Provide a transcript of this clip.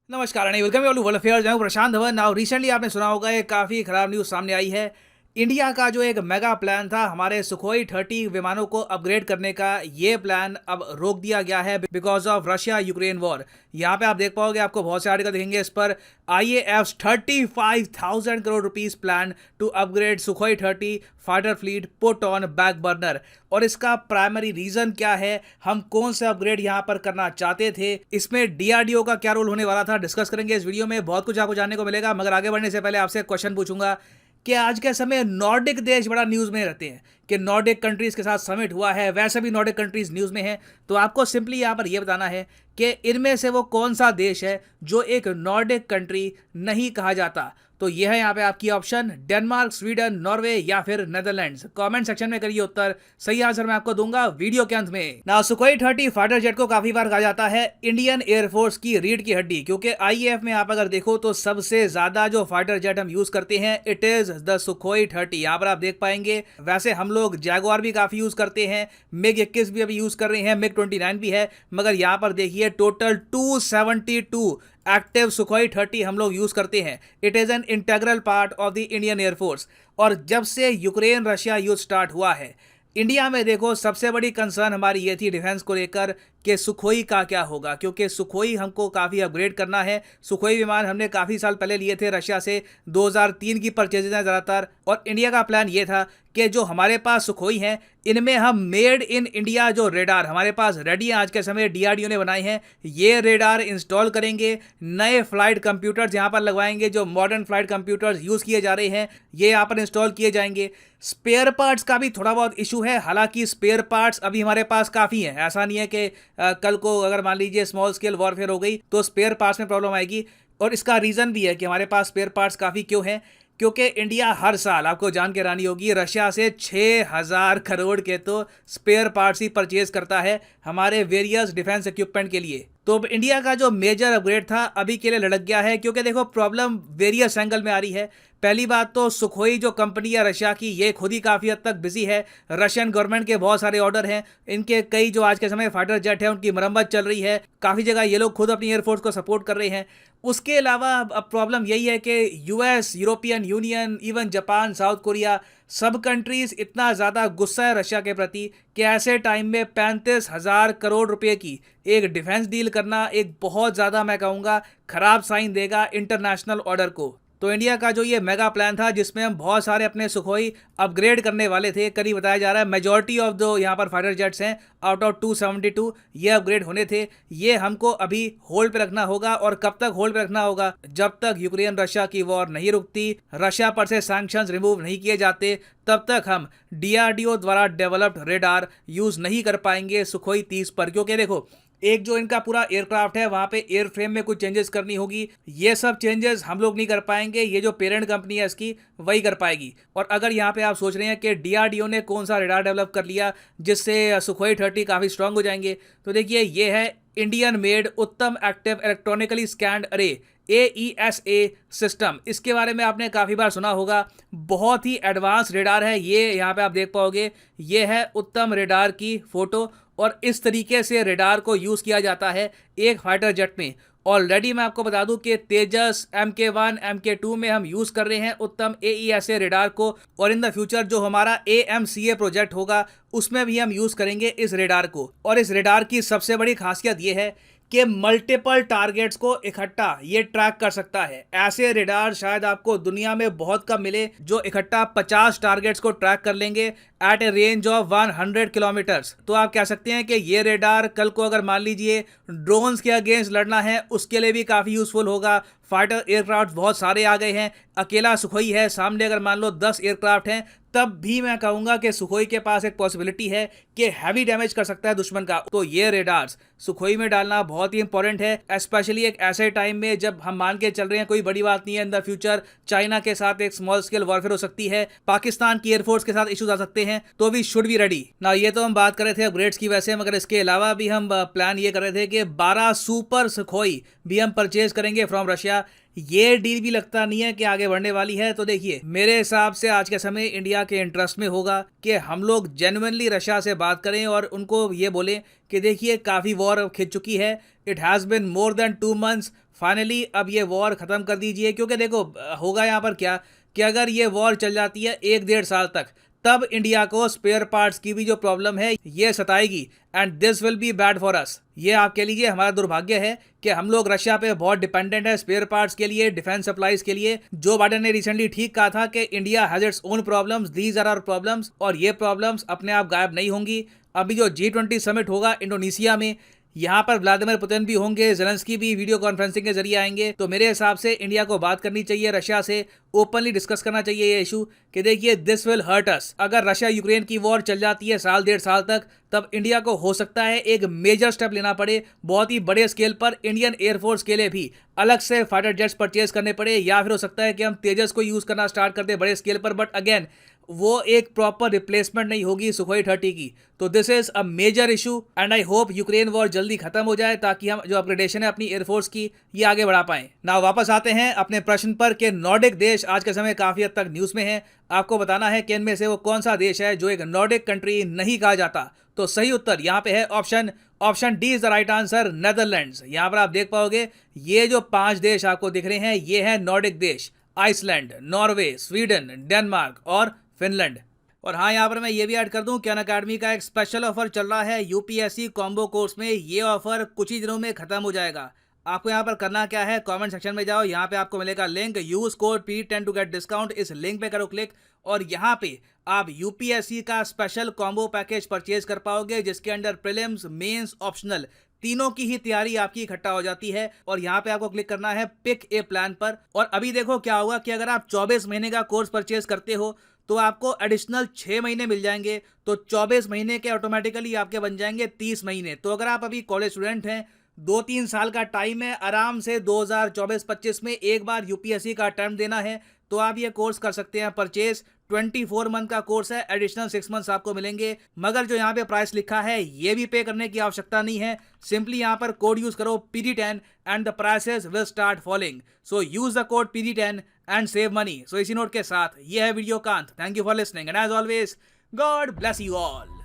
नमस्कार and welcome to world affairs. मैं Prashant Dhawan. Now recently आपने सुना होगा एक काफ़ी खराब न्यूज़ सामने आई है। इंडिया का जो एक मेगा प्लान था हमारे सुखोई 30 विमानों को अपग्रेड करने का, ये प्लान अब रोक दिया गया है because of Russia Ukraine war. यहाँ पे आप देख पाओगे, आपको बहुत से आर्टिकल दिखेंगे इस पर। IAF's 35,000 crore rupees plan to upgrade Sukhoi 30 fighter fleet put on back burner. और इसका प्राइमरी रीजन क्या है, हम कौन सा अपग्रेड यहाँ पर करना चाहते थे, इसमें DRDO का क्या रोल होने वाला था, डिस्कस करेंगे इस वीडियो में। बहुत कुछ आपको जानने को मिलेगा, मगर आगे बढ़ने से पहले आपसे एक क्वेश्चन पूछूंगा कि आज के समय नॉर्डिक देश बड़ा न्यूज़ में रहते हैं कि नॉर्डिक कंट्रीज़ के साथ समिट हुआ है, वैसे भी नॉर्डिक कंट्रीज़ न्यूज़ में हैं। तो आपको सिंपली यहाँ पर यह बताना है कि इनमें से वो कौन सा देश है जो एक नॉर्डिक कंट्री नहीं कहा जाता। तो यह है यहाँ पे आपकी ऑप्शन, डेनमार्क, स्वीडन, नॉर्वे या फिर नेदरलैंड्स। कमेंट सेक्शन में करिए उत्तर, सही आंसर मैं आपको दूंगा वीडियो के अंत में। ना सुखोई 30 फाइटर जेट को काफी बार कहा जाता है इंडियन एयरफोर्स की रीढ़ की हड्डी, क्योंकि IAF में आप अगर देखो तो सबसे ज्यादा जो फाइटर जेट हम यूज करते हैं इट इज द सुखोई 30। यहाँ पर आप देख पाएंगे, वैसे हम लोग जैगुआर भी काफी यूज करते हैं, MiG-21 भी अभी यूज कर रहे हैं, MiG-29 भी है, मगर यहाँ पर देखिए टोटल 272 एक्टिव सुखोई 30 हम लोग यूज करते हैं। It is an integral part of the Indian air force. और जब से यूक्रेन रशिया युद्ध स्टार्ट हुआ है, इंडिया में देखो सबसे बड़ी कंसर्न हमारी ये थी डिफेंस को लेकर कि सुखोई का क्या होगा, क्योंकि सुखोई हमको काफ़ी अपग्रेड करना है। सुखोई विमान हमने काफ़ी साल पहले लिए थे रशिया से, 2003 की परचेजेज हैं ज़्यादातर। और इंडिया का प्लान ये था कि जो हमारे पास सुखोई हैं इनमें हम मेड इन इंडिया जो रेडार हमारे पास रेडी हैं, आज के समय DRDO ने बनाए हैं, ये रेडार इंस्टॉल करेंगे। नए फ्लाइट कंप्यूटर्स यहाँ पर लगवाएंगे, जो मॉडर्न फ्लाइट कंप्यूटर्स यूज़ किए जा रहे हैं ये यहाँ पर इंस्टॉल किए जाएंगे। स्पेयर पार्ट्स का भी थोड़ा बहुत इशू है, हालांकि स्पेयर पार्ट्स अभी हमारे पास काफ़ी हैं। ऐसा नहीं है कि कल को अगर मान लीजिए स्मॉल स्केल वॉरफेयर हो गई तो स्पेयर पार्ट्स में प्रॉब्लम आएगी। और इसका रीज़न भी है कि हमारे पास स्पेयर पार्ट्स काफ़ी क्यों हैं, क्योंकि इंडिया हर साल, आपको जान के हैरानी होगी, रशिया से 6,000 करोड़ के तो स्पेयर पार्ट्स ही परचेज करता है हमारे वेरियस डिफेंस इक्विपमेंट के लिए। तो इंडिया का जो मेजर अपग्रेड था अभी के लिए लटक गया है, क्योंकि देखो प्रॉब्लम वेरियस एंगल में आ रही है। पहली बात तो सुखोई जो कंपनी है रशिया की, ये खुद ही काफ़ी हद तक बिजी है। रशियन गवर्नमेंट के बहुत सारे ऑर्डर हैं, इनके कई जो आज के समय फाइटर जेट है उनकी मरम्मत चल रही है, काफ़ी जगह ये लोग खुद अपनी एयरफोर्स को सपोर्ट कर रहे हैं। उसके अलावा अब प्रॉब्लम यही है कि US, European union, even Japan, south Korea, सब कंट्रीज इतना ज़्यादा गुस्सा है रशिया के प्रति कि ऐसे टाइम में 35,000 करोड़ रुपए की एक डिफेंस डील करना एक बहुत ज़्यादा, मैं कहूँगा, खराब साइन देगा इंटरनेशनल ऑर्डर को। तो इंडिया का जो ये मेगा प्लान था जिसमें हम बहुत सारे अपने सुखोई अपग्रेड करने वाले थे, करीब बताया जा रहा है मेजॉरिटी ऑफ जो यहाँ पर फाइटर जेट्स हैं आउट ऑफ 272 ये अपग्रेड होने थे, ये हमको अभी होल्ड पे रखना होगा। और कब तक होल्ड पे रखना होगा, जब तक यूक्रेन रशिया की वॉर नहीं रुकती, रशिया पर से सैंक्शंस रिमूव नहीं किए जाते, तब तक हम DRDO द्वारा डेवलप्ड रेडार यूज नहीं कर पाएंगे सुखोई 30 पर। क्योंकि देखो, एक जो इनका पूरा एयरक्राफ्ट है वहाँ पे एयर फ्रेम में कुछ चेंजेस करनी होगी, ये सब चेंजेस हम लोग नहीं कर पाएंगे, ये जो पेरेंट कंपनी है इसकी वही कर पाएगी। और अगर यहाँ पे आप सोच रहे हैं कि DRDO ने कौन सा रेडार डेवलप कर लिया जिससे सुखोई 30 काफ़ी स्ट्रांग हो जाएंगे, तो देखिए ये है इंडियन मेड उत्तम एक्टिव इलेक्ट्रॉनिकली स्कैंड अरे, AESA सिस्टम। इसके बारे में आपने काफ़ी बार सुना होगा, बहुत ही एडवांस रेडार है ये। यहाँ पे आप देख पाओगे, ये है उत्तम रेडार की फ़ोटो, और इस तरीके से रेडार को यूज़ किया जाता है एक फाइटर जेट में। ऑलरेडी मैं आपको बता दूं कि तेजस MK1 MK2 में हम यूज़ कर रहे हैं उत्तम AESA रेडार को, और इन द फ्यूचर जो हमारा AMCA प्रोजेक्ट होगा उसमें भी हम यूज़ करेंगे इस रेडार को। और इस रेडार की सबसे बड़ी खासियत ये है कि मल्टीपल टारगेट्स को इकट्ठा ये ट्रैक कर सकता है। ऐसे रेडार शायद आपको दुनिया में बहुत कम मिले जो इकट्ठा 50 टारगेट्स को ट्रैक कर लेंगे at a range of 100 kilometres. तो आप कह सकते हैं कि ये रेडार कल को अगर मान लीजिए ड्रोन्स के अगेंस्ट लड़ना है उसके लिए भी काफ़ी यूजफुल होगा। फाइटर एयरक्राफ्ट बहुत सारे आ गए हैं, अकेला सुखोई है, सामने अगर मान लो 10 एयरक्राफ्ट हैं, तब भी मैं कहूँगा कि सुखोई के पास एक पॉसिबिलिटी है कि हैवी डैमेज कर सकता है दुश्मन का। तो ये रेडार्स सुखोई में डालना बहुत ही इंपॉर्टेंट है, स्पेशली एक ऐसे टाइम में जब हम मान के चल रहे हैं कोई बड़ी बात नहीं है, इन द फ्यूचर चाइना के साथ एक स्मॉल स्केल वॉरफेयर हो सकती है, पाकिस्तान की एयरफोर्स के साथ इश्यूज आ सकते हैं, तो वी शुड बी रेडी ना। ये तो हम बात कर रहे थे अपग्रेड्स की वैसे, मगर इसके अलावा भी हम प्लान ये कर रहे थे कि 12 सुपर सुखोई भी हम परचेज करेंगे फ्रॉम रशिया। ये डील भी लगता नहीं है कि आगे बढ़ने वाली है। तो देखिए, मेरे हिसाब से आज के समय इंडिया के इंटरेस्ट में होगा कि हम लोग जेन्युइनली रशिया से बात करें और उनको ये बोलें कि देखिए काफ़ी वॉर खिंच चुकी है, it has been more than 2 months, finally अब ये वॉर ख़त्म कर दीजिए। क्योंकि देखो होगा यहाँ पर क्या कि अगर ये वॉर चल जाती है 1-1.5 साल तक, तब इंडिया को स्पेयर पार्ट्स की भी जो प्रॉब्लम है ये सताएगी, and this will be bad for us. ये आप कह लीजिए हमारा दुर्भाग्य है कि हम लोग रशिया पे बहुत डिपेंडेंट है स्पेयर पार्ट्स के लिए, डिफेंस सप्लाईज के लिए। जो बाइडेन ने रिसेंटली ठीक कहा था कि India has its own problems, these are our problems, और ये प्रॉब्लम्स अपने आप गायब नहीं होंगी। अभी जो G20 समिट होगा इंडोनेशिया में, यहाँ पर व्लादिमीर पुतिन भी होंगे, जेलेंस्की भी वीडियो कॉन्फ्रेंसिंग के जरिए आएंगे। तो मेरे हिसाब से इंडिया को बात करनी चाहिए रशिया से, ओपनली डिस्कस करना चाहिए ये इशू कि देखिए दिस विल हर्ट अस। अगर रशिया यूक्रेन की वॉर चल जाती है 1-1.5 साल तक, तब इंडिया को हो सकता है एक मेजर स्टेप लेना पड़े, बहुत ही बड़े स्केल पर इंडियन एयरफोर्स के लिए भी अलग से फाइटर जेट्स परचेज करने पड़े, या फिर हो सकता है कि हम तेजस को यूज करना स्टार्ट कर दे बड़े स्केल पर। बट अगेन वो एक प्रॉपर रिप्लेसमेंट नहीं होगी सुखोई 30 की। तो this is a major issue and I hope Ukraine war जल्दी खत्म हो जाए ताकि हम जो अपग्रेडेशन है अपनी एयरफोर्स की ये आगे बढ़ा पाएं। ना वापस आते हैं अपने प्रश्न पर कि नॉर्डिक देश आज के समय काफी हद तक न्यूज में है। आपको बताना है कि इनमें से वो कौन सा देश है जो एक नॉर्डिक कंट्री नहीं कहा जाता। तो सही उत्तर यहाँ पे है option D is the right answer, Netherlands. यहाँ पर आप देख पाओगे ये जो 5 देश आपको दिख रहे हैं ये है नॉर्डिक देश, आइसलैंड, नॉर्वे, स्वीडन, डेनमार्क और फिनलैंड। और हाँ, यहाँ पर मैं ये भी ऐड कर दूं कि अनअकैडमी का एक स्पेशल ऑफर चल रहा है यूपीएससी कॉम्बो कोर्स में। ये ऑफर कुछ ही दिनों में खत्म हो जाएगा। आपको यहाँ पर करना क्या है, कमेंट सेक्शन में जाओ, यहाँ पे आपको मिलेगा link, use code P10 to get discount. इस लिंक पे करो क्लिक और यहाँ पे आप यूपीएससी का स्पेशल कॉम्बो पैकेज परचेज कर पाओगे जिसके अंडर प्रीलिम्स, मेंस, ऑप्शनल तीनों की ही तैयारी आपकी इकट्ठा हो जाती है। और यहाँ पे आपको क्लिक करना है पिक ए प्लान पर। और अभी देखो क्या होगा कि अगर आप 24 महीने का कोर्स परचेज करते हो तो आपको एडिशनल 6 महीने मिल जाएंगे। तो 24 महीने के ऑटोमेटिकली आपके बन जाएंगे 30 महीने। तो अगर आप अभी कॉलेज स्टूडेंट हैं, 2-3 साल का टाइम है, आराम से 2024-25 में एक बार यूपीएससी का अटेम्प्ट देना है, तो आप ये कोर्स कर सकते हैं परचेज। 24 मंथ का कोर्स है, एडिशनल 6 मंथ्स आपको मिलेंगे। मगर जो यहाँ पे प्राइस लिखा है ये भी पे करने की आवश्यकता नहीं है। सिंपली यहाँ पर कोड यूज करो PD10 and the prices will start falling. So use the code PD10 and save money. So इसी नोट के साथ ये है वीडियो का अंत। Thank you for listening and as always God bless you all.